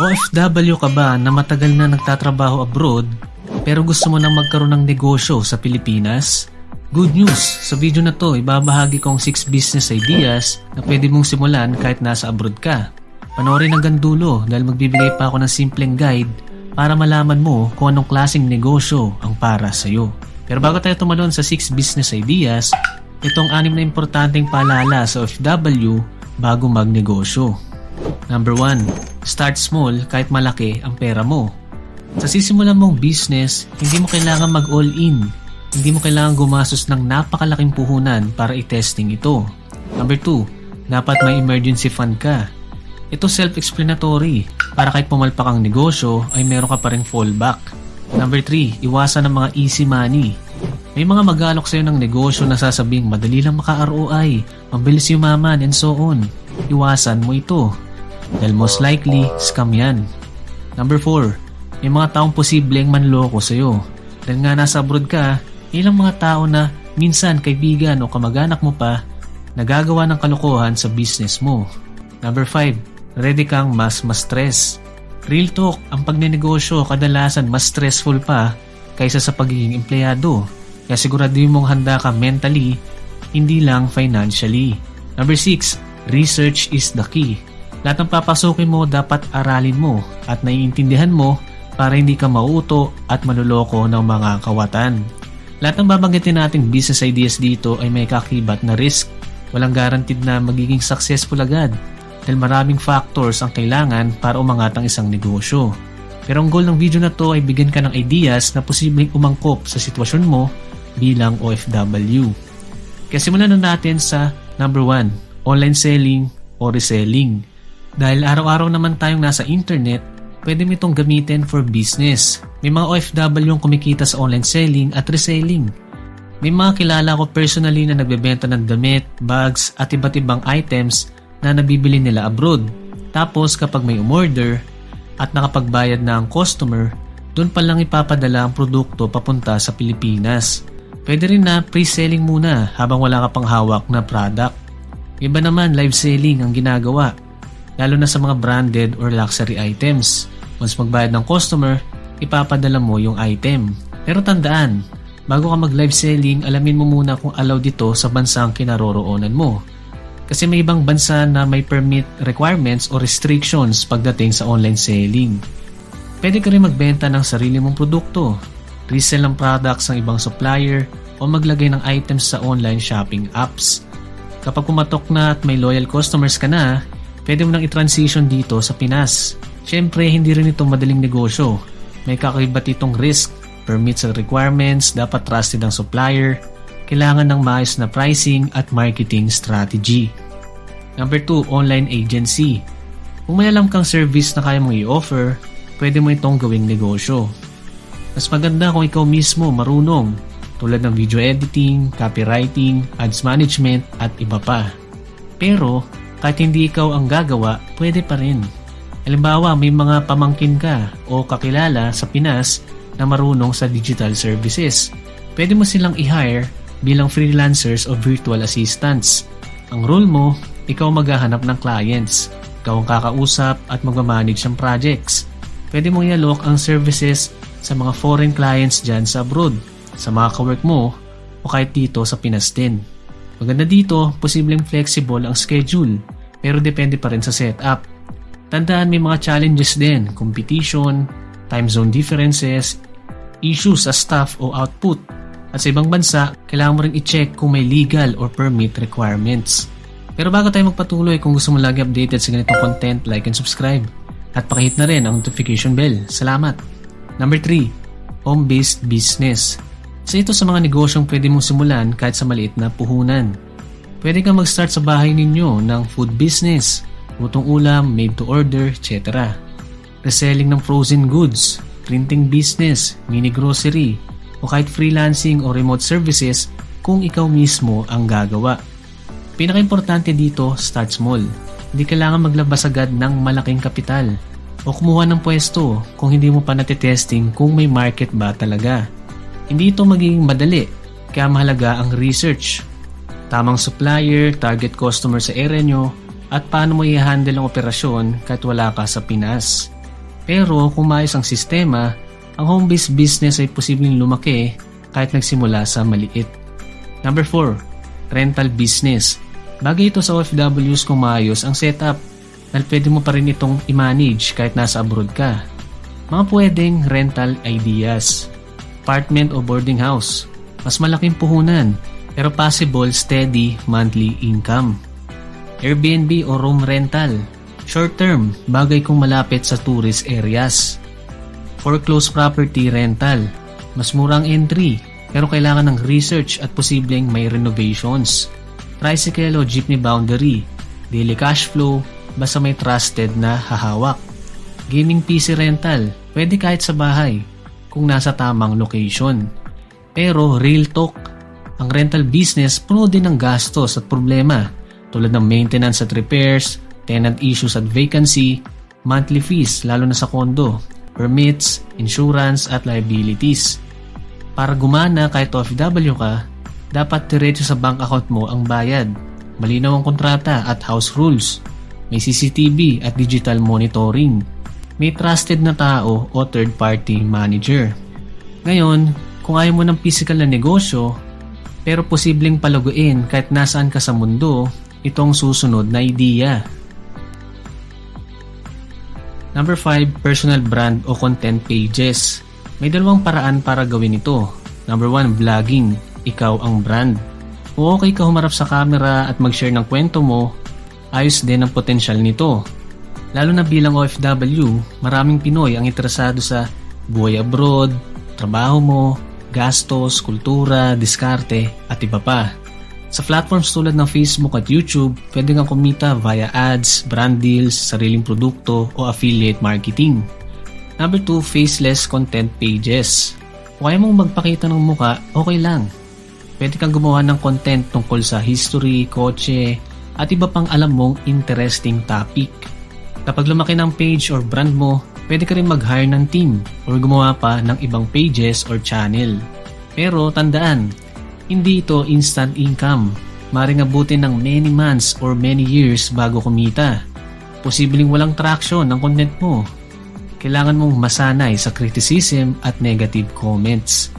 OFW ka ba na matagal na nagtatrabaho abroad pero gusto mo nang magkaroon ng negosyo sa Pilipinas? Good news! Sa video na to, ibabahagi ko ang 6 business ideas na pwede mong simulan kahit nasa abroad ka. Panoorin hanggang dulo dahil magbibigay pa ako ng simpleng guide para malaman mo kung anong klaseng negosyo ang para sa'yo. Pero bago tayo tumalon sa 6 business ideas, itong 6 na importanteng paalala sa OFW bago magnegosyo. Number 1. Start small kahit malaki ang pera mo. Sa sisimulan mong business, hindi mo kailangan mag-all-in. Hindi mo kailangan gumastos ng napakalaking puhunan para i-testing ito. Number 2. Dapat may emergency fund ka. Ito self-explanatory. Para kahit pumalpak ang negosyo ay meron ka pa ring fallback. Number 3. Iwasan ng mga easy money. May mga mag-aalok sa'yo ng negosyo na sasabing madali lang maka-ROI, mabilis yumaman, and so on. Iwasan mo ito. Dahil most likely, scam yan. Number 4. May mga taong posibleng manloko sa'yo. Dahil nga nasa abroad ka, ilang mga tao na minsan kaibigan o kamag-anak mo pa nagagawa ng kalokohan sa business mo. Number 5. Ready kang mas stress. Real talk, ang pagnenegosyo kadalasan mas stressful pa kaysa sa pagiging empleyado. Kaya siguraduhin mong handa ka mentally, hindi lang financially. Number 6. Research is the key. Lahat ng papasukin mo dapat aralin mo at naiintindihan mo para hindi ka mauuto at manuloko ng mga kawatan. Lahat ng babanggitin nating business ideas dito ay may kakibat na risk. Walang guaranteed na magiging successful agad dahil maraming factors ang kailangan para umangat ang isang negosyo. Pero ang goal ng video na to ay bigyan ka ng ideas na posibleng umangkop sa sitwasyon mo bilang OFW. Kaya simulan na natin sa number 1, online selling o reselling. Dahil araw-araw naman tayong nasa internet, pwede mo itong gamitin for business. May mga OFW yung kumikita sa online selling at reselling. May mga kilala ko personally na nagbebenta ng damit, bags at iba't ibang items na nabibili nila abroad. Tapos kapag may umorder at nakapagbayad na ang customer, doon pa lang ipapadala ang produkto papunta sa Pilipinas. Pwede rin na pre-selling muna habang wala ka pang hawak na product. Iba naman live selling ang ginagawa, lalo na sa mga branded or luxury items. Once magbayad ng customer, ipapadala mo yung item. Pero tandaan, bago ka mag-live selling, alamin mo muna kung allowed dito sa bansang kinaroroonan mo. Kasi may ibang bansa na may permit requirements o restrictions pagdating sa online selling. Pwede ka rin magbenta ng sarili mong produkto, resell ng products ng ibang supplier, o maglagay ng items sa online shopping apps. Kapag pumatok na at may loyal customers ka na, pwede mo nang i-transition dito sa Pinas. Siyempre, hindi rin ito madaling negosyo. May kakaibat itong risk, permits and requirements, dapat trusted ang supplier, kailangan ng maayos na pricing at marketing strategy. Number 2, online agency. Kung may alam kang service na kaya mong i-offer, pwede mo itong gawing negosyo. Mas maganda kung ikaw mismo marunong, tulad ng video editing, copywriting, ads management at iba pa. Pero, kahit hindi ikaw ang gagawa, pwede pa rin. Halimbawa, may mga pamangkin ka o kakilala sa Pinas na marunong sa digital services. Pwede mo silang i-hire bilang freelancers o virtual assistants. Ang role mo, ikaw maghahanap ng clients. Ikaw ang kakausap at magmamanage ng projects. Pwede mong i-alok ang services sa mga foreign clients dyan sa abroad, sa mga kawork mo o kahit dito sa Pinas din. Maganda dito, posibleng flexible ang schedule pero depende pa rin sa setup. Tandaan may mga challenges din, competition, time zone differences, issues sa staff o output. At sa ibang bansa, kailangan mo rin i-check kung may legal or permit requirements. Pero bago tayo magpatuloy, kung gusto mo lagi updated sa ganitong content, like and subscribe. At pakihit na rin ang notification bell. Salamat! Number 3, home-based business. Isa ito sa mga negosyong pwede mong simulan kahit sa maliit na puhunan. Pwede kang mag-start sa bahay ninyo ng food business, lutong ulam, made to order, etc. Reselling ng frozen goods, printing business, mini grocery, o kahit freelancing o remote services kung ikaw mismo ang gagawa. Pinaka-importante dito, start small. Hindi kailangan maglabas agad ng malaking kapital o kumuha ng pwesto kung hindi mo pa natitesting kung may market ba talaga. Hindi ito magiging madali, kaya mahalaga ang research. Tamang supplier, target customer sa area nyo, at paano mo i-handle ang operasyon kahit wala ka sa Pinas. Pero kung maayos ang sistema, ang home-based business ay posibleng lumaki kahit nagsimula sa maliit. Number 4, rental business. Bagay ito sa OFWs kung maayos ang setup dahil pwede mo pa rin itong i-manage kahit nasa abroad ka. Mga pwedeng rental ideas. Apartment o boarding house. Mas malaking puhunan pero possible steady monthly income. Airbnb o room rental. Short term, bagay kung malapit sa tourist areas. Foreclosed property rental. Mas murang entry pero kailangan ng research at posibleng may renovations. Tricycle o jeepney boundary. Daily cash flow basta may trusted na hahawak. Gaming PC rental. Pwede kahit sa bahay kung nasa tamang location. Pero real talk, ang rental business puno din ng gastos at problema tulad ng maintenance at repairs, tenant issues at vacancy, monthly fees lalo na sa condo, permits, insurance at liabilities. Para gumana kahit OFW ka, dapat diretso sa bank account mo ang bayad, malinaw ang kontrata at house rules, may CCTV at digital monitoring, may trusted na tao o third party manager. Ngayon, kung ayaw mo ng physical na negosyo, pero posibleng palaguin kahit nasaan ka sa mundo, itong susunod na idea. Number 5, personal brand o content pages. May dalawang paraan para gawin ito. Number 1, vlogging. Ikaw ang brand. Kung okay ka humarap sa camera at mag-share ng kwento mo, ayos din ang potensyal nito. Lalo na bilang OFW, maraming Pinoy ang interesado sa buhay abroad, trabaho mo, gastos, kultura, diskarte, at iba pa. Sa platforms tulad ng Facebook at YouTube, pwede kang kumita via ads, brand deals, sariling produkto o affiliate marketing. Number 2, faceless content pages. Kung ayaw mong magpakita ng muka, okay lang. Pwede kang gumawa ng content tungkol sa history, kotse, at iba pang alam mong interesting topic. Kapag lumaki ng page or brand mo, pwede ka rin mag-hire ng team or gumawa pa ng ibang pages or channel. Pero tandaan, hindi ito instant income. Maring abutin ng many months or many years bago kumita. Posibleng walang traction ng content mo. Kailangan mong masanay sa criticism at negative comments.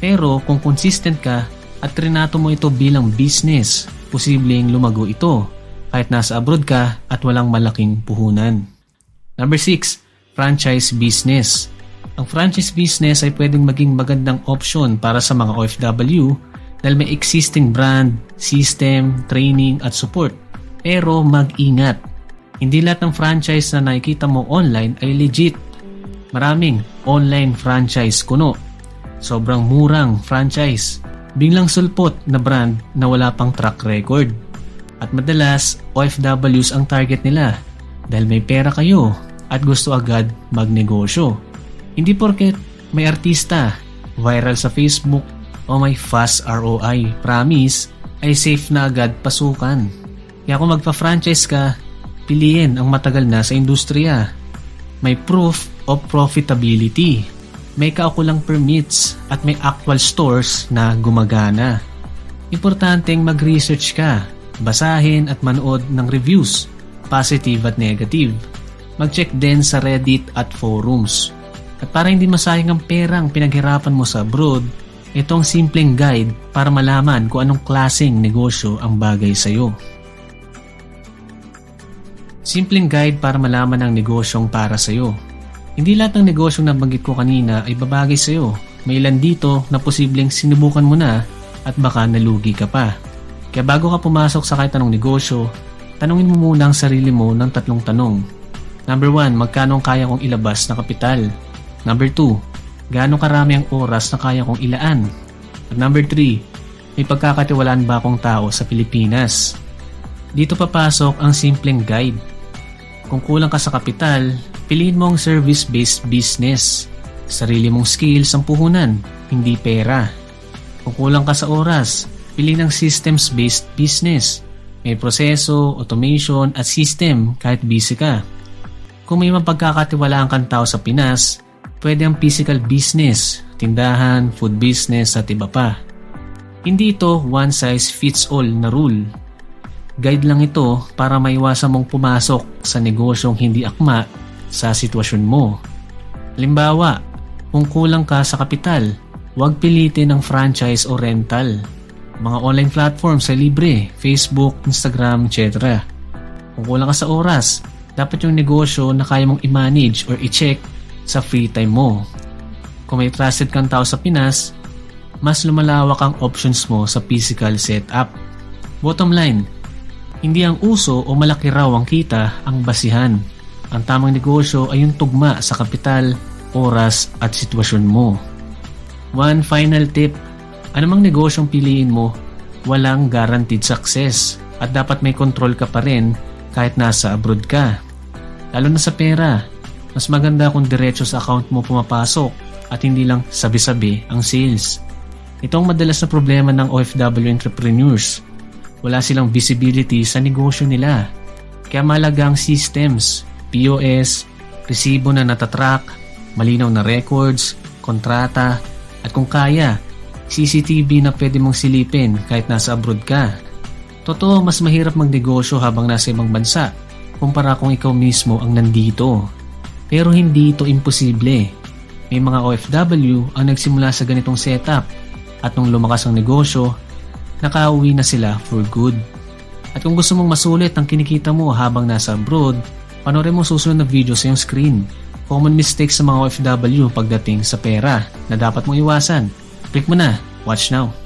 Pero kung consistent ka at trinato mo ito bilang business, posibleng lumago ito kahit nasa abroad ka at walang malaking puhunan. Number 6, franchise business. Ang franchise business ay pwedeng maging magandang option para sa mga OFW dahil may existing brand, system, training at support. Pero mag-ingat. Hindi lahat ng franchise na nakikita mo online ay legit. Maraming online franchise kuno. Sobrang murang franchise. Biglang sulpot na brand na wala pang track record. At madalas, OFWs ang target nila dahil may pera kayo at gusto agad magnegosyo. Hindi porket may artista, viral sa Facebook, o may fast ROI promise ay safe na agad pasukan. Kaya kung magpa-franchise ka, piliin ang matagal na sa industriya. May proof of profitability, may kaukulang permits at may actual stores na gumagana. Importanteng mag-research ka, basahin at manood ng reviews, positive at negative. Mag-check din sa Reddit at forums. At para hindi masayang ang perang pinaghirapan mo sa abroad, itong simpleng guide para malaman kung anong klaseng negosyo ang bagay sa'yo. Simpleng guide para malaman ang negosyong para sa'yo. Hindi lahat ng negosyong nabanggit ko kanina ay babagay sa'yo. May ilan dito na posibleng sinubukan mo na at baka nalugi ka pa. Kaya bago ka pumasok sa kahit anong negosyo, tanungin mo muna ang sarili mo ng 3 tanong. Number 1, magkano ang kaya kong ilabas na kapital? Number 2, gaano karami ang oras na kaya kong ilaan? At number 3, may pagkakatiwalaan ba akong tao sa Pilipinas? Dito papasok ang simpleng guide. Kung kulang ka sa kapital, piliin mo ang service-based business. Sarili mong skills ang puhunan, hindi pera. Kung kulang ka sa oras, piliin ang systems-based business. May proseso, automation at system kahit busy ka. Kung may mapagkakatiwalaan kang tao sa Pinas, pwede ang physical business, tindahan, food business at iba pa. Hindi ito one size fits all na rule. Guide lang ito para maiwasan mong pumasok sa negosyong hindi akma sa sitwasyon mo. Halimbawa, kung kulang ka sa kapital, huwag pilitin ng franchise o rental. Mga online platforms sa libre, Facebook, Instagram, etc. Kung kulang ka sa oras, dapat yung negosyo na kaya mong i-manage or i-check sa free time mo. Kung may trusted kang tao sa Pinas, mas lumalawak ang options mo sa physical setup. Bottom line, hindi ang uso o malaki raw ang kita ang basihan. Ang tamang negosyo ay yung tugma sa kapital, oras at sitwasyon mo. One final tip, anumang negosyong piliin mo, walang guaranteed success at dapat may control ka pa rin kahit nasa abroad ka. Lalo na sa pera, mas maganda kung diretso sa account mo pumapasok at hindi lang sabi-sabi ang sales. Ito ang madalas na problema ng OFW entrepreneurs. Wala silang visibility sa negosyo nila. Kaya mahalaga ang systems, POS, resibo na natatrack, malinaw na records, kontrata, at kung kaya, CCTV na pwede mong silipin kahit nasa abroad ka. Totoo, mas mahirap magnegosyo habang nasa ibang bansa kumpara kung ikaw mismo ang nandito. Pero hindi ito imposible. May mga OFW ang nagsimula sa ganitong setup at nung lumakas ang negosyo, nakauwi na sila for good. At kung gusto mong masulit ang kinikita mo habang nasa abroad, panoorin mo susunod na video sa iyong screen. Common mistakes sa mga OFW pagdating sa pera na dapat mong iwasan. Click mo na. Watch now.